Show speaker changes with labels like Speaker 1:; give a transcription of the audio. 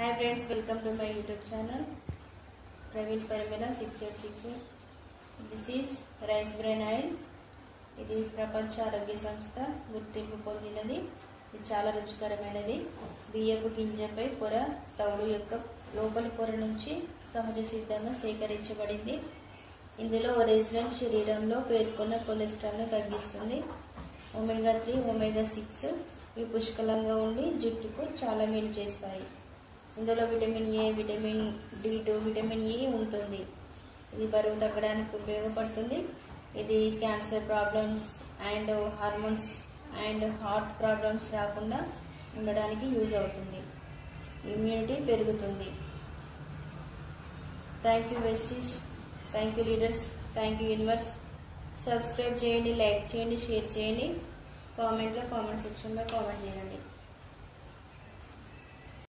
Speaker 1: Hi friends, welcome to my YouTube channel Praveen Parimela 6868. This is rice bran oil. ఇది ప్రపంచ ఆరోగ్య సంస్థ గుర్తింపు పొందినది. ఇది చాలా రుచికరమైనది. బియ్యపు గింజపై పొర తౌడు యొక్క లోపలి పొర నుంచి సహజ సిద్ధంగా సేకరించబడింది. ఇందులో ఒరిజినల్ శరీరంలో పేర్కొన్న కొలెస్ట్రాల్ను తగ్గిస్తుంది. ఒమేగా 3, ఒమేగా 6 ఇవి పుష్కలంగా ఉండి జుట్టుకు చాలా మేలు చేస్తాయి. ఇందులో vitamin A, vitamin D2, vitamin E ఉంటుంది. ఇది బరువు తగ్గడానికి ఉపయోగపడుతుంది. ఇది cancer problems and hormones and heart problems రాకుండా ఉండడానికి యూజ్ అవుతుంది. ఇమ్యూనిటీ పెరుగుతుంది. Thank you Vestige, thank you leaders, thank you universe. Subscribe చేయండి, లైక్ చేయండి, షేర్ చేయండి, కామెంట్ సెక్షన్లో కామెంట్ చేయండి.